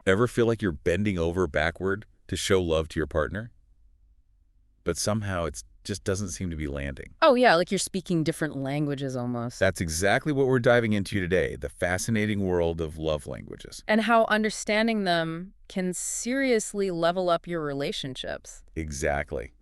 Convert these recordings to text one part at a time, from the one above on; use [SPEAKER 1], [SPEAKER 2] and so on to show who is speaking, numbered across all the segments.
[SPEAKER 1] Ever feel like you're bending over backward to show love to your partner? But somehow it just doesn't seem to be landing.
[SPEAKER 2] Oh, yeah, like you're speaking different languages almost.
[SPEAKER 1] That's exactly what we're diving into today, the fascinating world of love languages.
[SPEAKER 2] And how understanding them can seriously level up your relationships.
[SPEAKER 1] Exactly.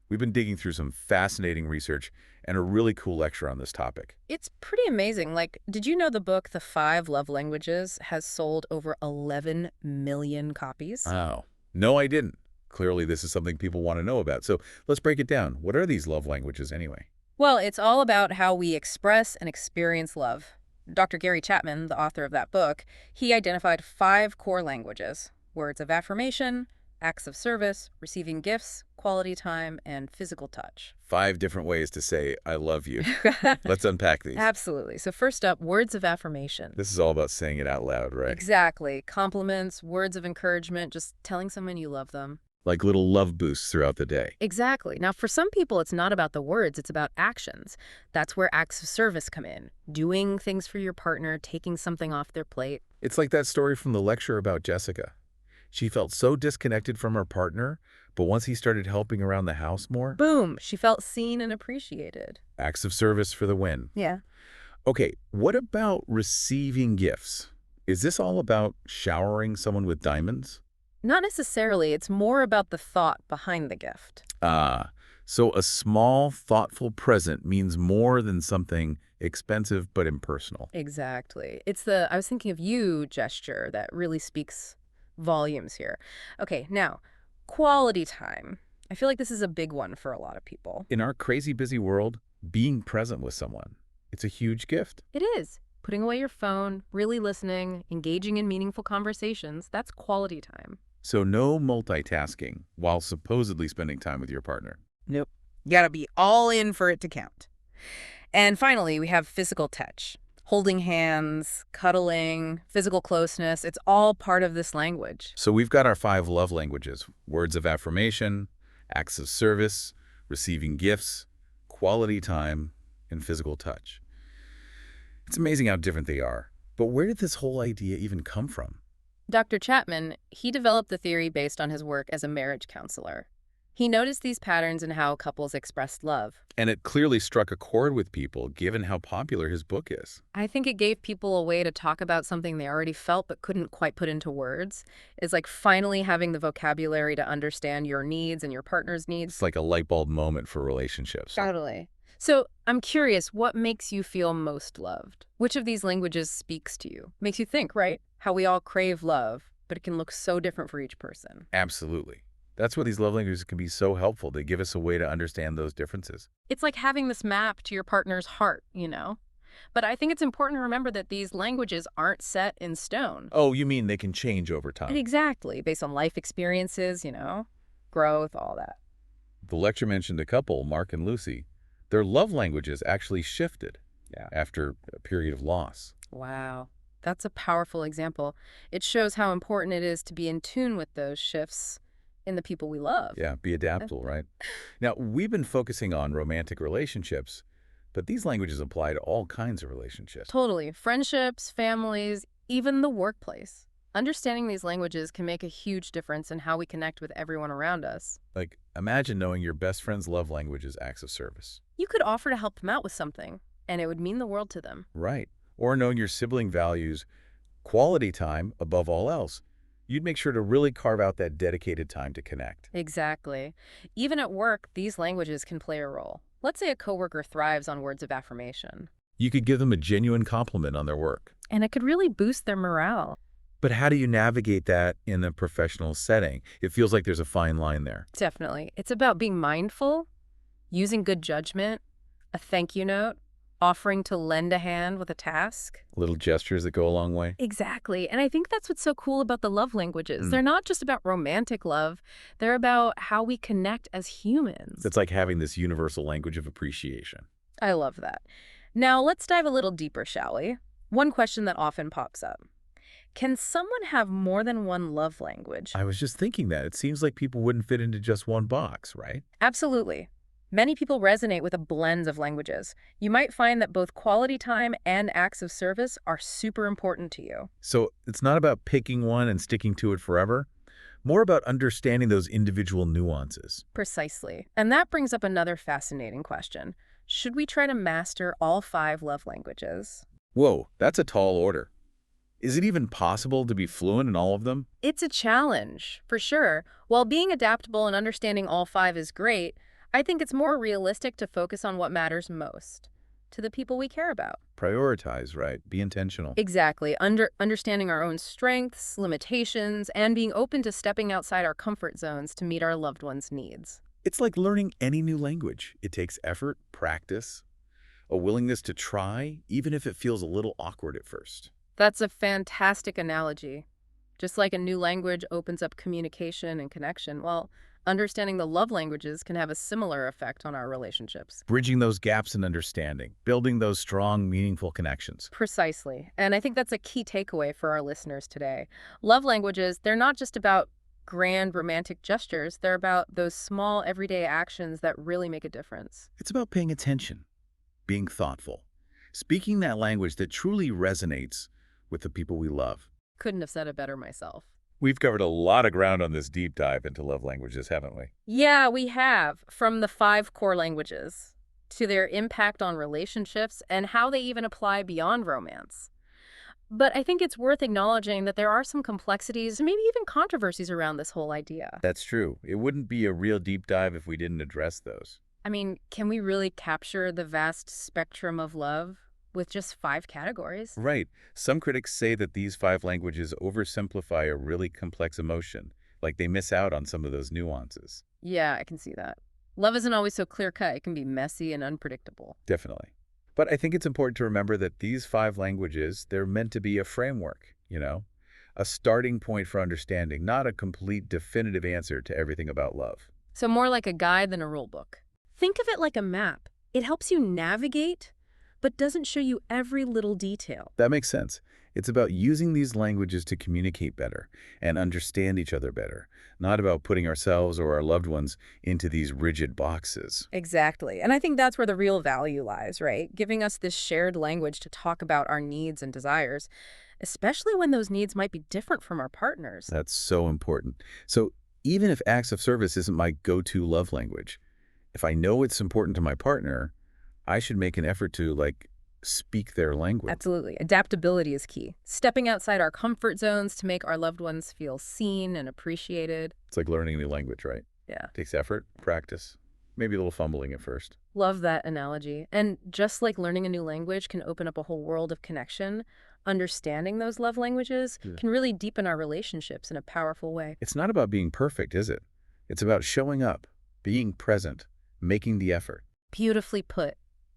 [SPEAKER 1] We've been digging through some fascinating research and a really cool lecture on this topic.
[SPEAKER 2] It's pretty amazing. Like, did you know the book, The Five Love Languages, has sold over 11 million copies?
[SPEAKER 1] Oh, no, I didn't. Clearly, this is something people want to know about. So let's break it down. What are these love languages anyway?
[SPEAKER 2] Well, it's all about how we express and experience love. Dr. Gary Chapman, the author of that book, he identified 5 core languages: words of affirmation, acts of service, receiving gifts, quality time, and physical touch.
[SPEAKER 1] 5 different ways to say, I love you. Let's unpack these.
[SPEAKER 2] Absolutely. So first up, words of affirmation.
[SPEAKER 1] This is all about saying it out loud, right?
[SPEAKER 2] Exactly. Compliments, words of encouragement, just telling someone you love them.
[SPEAKER 1] Like little love boosts throughout the day.
[SPEAKER 2] Exactly. Now, for some people, it's not about the words, it's about actions. That's where acts of service come in. Doing things for your partner, taking something off their plate.
[SPEAKER 1] It's like that story from the lecture about Jessica. She felt so disconnected from her partner, but once he started helping around the house more,
[SPEAKER 2] Boom! She felt seen and appreciated.
[SPEAKER 1] acts of service for the win.
[SPEAKER 2] Yeah.
[SPEAKER 1] Okay, what about receiving gifts? Is this all about showering someone with diamonds?
[SPEAKER 2] Not necessarily. It's more about the thought behind the gift.
[SPEAKER 1] Ah, so a small, thoughtful present means more than something expensive but impersonal.
[SPEAKER 2] Exactly. It's the "I was thinking of you" gesture that really speaks volumes here. Okay, now, quality time. I feel like this is a big one for a lot of people.
[SPEAKER 1] In our crazy busy world, being present with someone, it's a huge gift.
[SPEAKER 2] It is. Putting away your phone, really listening, engaging in meaningful conversations, that's quality time.
[SPEAKER 1] So no multitasking while supposedly spending time with your partner.
[SPEAKER 3] Nope. You gotta be all in for it to count.
[SPEAKER 2] And finally, we have physical touch. Holding hands, cuddling, physical closeness, it's all part of this language.
[SPEAKER 1] So we've got our 5 love languages: words of affirmation, acts of service, receiving gifts, quality time, and physical touch. It's amazing how different they are. But where did this whole idea even come from?
[SPEAKER 2] Dr. Chapman, he developed the theory based on his work as a marriage counselor. He noticed these patterns in how couples expressed love.
[SPEAKER 1] And it clearly struck a chord with people, given how popular his book is.
[SPEAKER 2] I think it gave people a way to talk about something they already felt but couldn't quite put into words. It's like finally having the vocabulary to understand your needs and your partner's needs.
[SPEAKER 1] It's like a light bulb moment for relationships.
[SPEAKER 2] Totally. So I'm curious, what makes you feel most loved? Which of these languages speaks to you? Makes you think, right? How we all crave love, but it can look so different for each person.
[SPEAKER 1] Absolutely. That's why these love languages can be so helpful. They give us a way to understand those differences.
[SPEAKER 2] It's like having this map to your partner's heart, you know? But I think it's important to remember that these languages aren't set in stone.
[SPEAKER 1] Oh, you mean they can change over time?
[SPEAKER 2] Exactly, based on life experiences, growth, all that.
[SPEAKER 1] The lecture mentioned a couple, Mark and Lucy. Their love languages actually shifted after a period of loss.
[SPEAKER 2] Wow, that's a powerful example. It shows how important it is to be in tune with those shifts in the people we love.
[SPEAKER 1] Yeah, be adaptable, right? Now, we've been focusing on romantic relationships, but these languages apply to all kinds of relationships.
[SPEAKER 2] Totally. Friendships, families, even the workplace. Understanding these languages can make a huge difference in how we connect with everyone around us.
[SPEAKER 1] Like, imagine knowing your best friend's love language is acts of service.
[SPEAKER 2] You could offer to help them out with something, and it would mean the world to them.
[SPEAKER 1] Right. Or knowing your sibling values quality time above all else. You'd make sure to really carve out that dedicated time to connect.
[SPEAKER 2] Exactly. Even at work, these languages can play a role. Let's say a coworker thrives on words of affirmation.
[SPEAKER 1] You could give them a genuine compliment on their work.
[SPEAKER 2] And it could really boost their morale.
[SPEAKER 1] But how do you navigate that in a professional setting? It feels like there's a fine line there.
[SPEAKER 2] Definitely. It's about being mindful, using good judgment, a thank you note, offering to lend a hand with a task.
[SPEAKER 1] Little gestures that go a long way.
[SPEAKER 2] Exactly. And I think that's what's so cool about the love languages. They're not just about romantic love. They're about how we connect as humans.
[SPEAKER 1] It's like having this universal language of appreciation.
[SPEAKER 2] I love that. Now, let's dive a little deeper, shall we? One question that often pops up. Can someone have more than one love language?
[SPEAKER 1] I was just thinking that. It seems like people wouldn't fit into just one box, right?
[SPEAKER 2] Absolutely. Many people resonate with a blend of languages. You might find that both quality time and acts of service are super important to you.
[SPEAKER 1] So it's not about picking one and sticking to it forever, more about understanding those individual nuances.
[SPEAKER 2] Precisely. And that brings up another fascinating question. Should we try to master all 5 love languages?
[SPEAKER 1] Whoa, that's a tall order. Is it even possible to be fluent in all of them?
[SPEAKER 2] It's a challenge, for sure. While being adaptable and understanding all 5 is great, I think it's more realistic to focus on what matters most to the people we care about.
[SPEAKER 1] Prioritize, right? Be intentional.
[SPEAKER 2] Exactly. Understanding our own strengths, limitations, and being open to stepping outside our comfort zones to meet our loved ones' needs.
[SPEAKER 1] It's like learning any new language. It takes effort, practice, a willingness to try, even if it feels a little awkward at first.
[SPEAKER 2] That's a fantastic analogy. Just like a new language opens up communication and connection, well, understanding the love languages can have a similar effect on our relationships.
[SPEAKER 1] Bridging those gaps in understanding, building those strong, meaningful connections.
[SPEAKER 2] Precisely. And I think that's a key takeaway for our listeners today. Love languages, they're not just about grand romantic gestures, they're about those small everyday actions that really make a difference.
[SPEAKER 1] It's about paying attention, being thoughtful, speaking that language that truly resonates with the people we love.
[SPEAKER 2] Couldn't have said it better myself.
[SPEAKER 1] We've covered a lot of ground on this deep dive into love languages, haven't we?
[SPEAKER 2] Yeah, we have. From the 5 core languages to their impact on relationships and how they even apply beyond romance. But I think it's worth acknowledging that there are some complexities, maybe even controversies around this whole idea.
[SPEAKER 1] That's true. It wouldn't be a real deep dive if we didn't address those.
[SPEAKER 2] I mean, can we really capture the vast spectrum of love with just 5 categories?
[SPEAKER 1] Right. Some critics say that these 5 languages oversimplify a really complex emotion, like they miss out on some of those nuances.
[SPEAKER 2] Yeah, I can see that. Love isn't always so clear-cut. It can be messy and unpredictable.
[SPEAKER 1] Definitely. But I think it's important to remember that these 5 languages, they're meant to be a framework, a starting point for understanding, not a complete definitive answer to everything about love.
[SPEAKER 2] So more like a guide than a rule book. Think of it like a map. It helps you navigate, but doesn't show you every little detail.
[SPEAKER 1] That makes sense. It's about using these languages to communicate better and understand each other better, not about putting ourselves or our loved ones into these rigid boxes.
[SPEAKER 2] Exactly. And I think that's where the real value lies, right? Giving us this shared language to talk about our needs and desires, especially when those needs might be different from our partners.
[SPEAKER 1] That's so important. So even if acts of service isn't my go-to love language, if I know it's important to my partner, I should make an effort to, speak their language.
[SPEAKER 2] Absolutely. Adaptability is key. Stepping outside our comfort zones to make our loved ones feel seen and appreciated.
[SPEAKER 1] It's like learning a new language, right?
[SPEAKER 2] Yeah.
[SPEAKER 1] Takes effort, practice, maybe a little fumbling at first.
[SPEAKER 2] Love that analogy. And just like learning a new language can open up a whole world of connection, understanding those love languages can really deepen our relationships in a powerful way.
[SPEAKER 1] It's not about being perfect, is it? It's about showing up, being present, making the effort.
[SPEAKER 2] Beautifully put.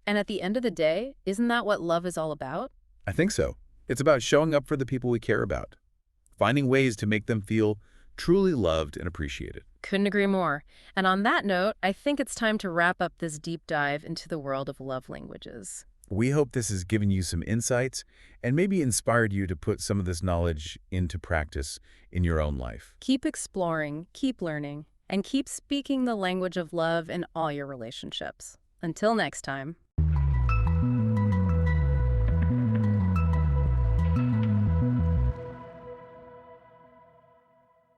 [SPEAKER 2] And at the end of the day, isn't that what love is all about?
[SPEAKER 1] I think so. It's about showing up for the people we care about, finding ways to make them feel truly loved and appreciated.
[SPEAKER 2] Couldn't agree more. And on that note, I think it's time to wrap up this deep dive into the world of love languages.
[SPEAKER 1] We hope this has given you some insights and maybe inspired you to put some of this knowledge into practice in your own life.
[SPEAKER 2] Keep exploring, keep learning, and keep speaking the language of love in all your relationships. Until next time.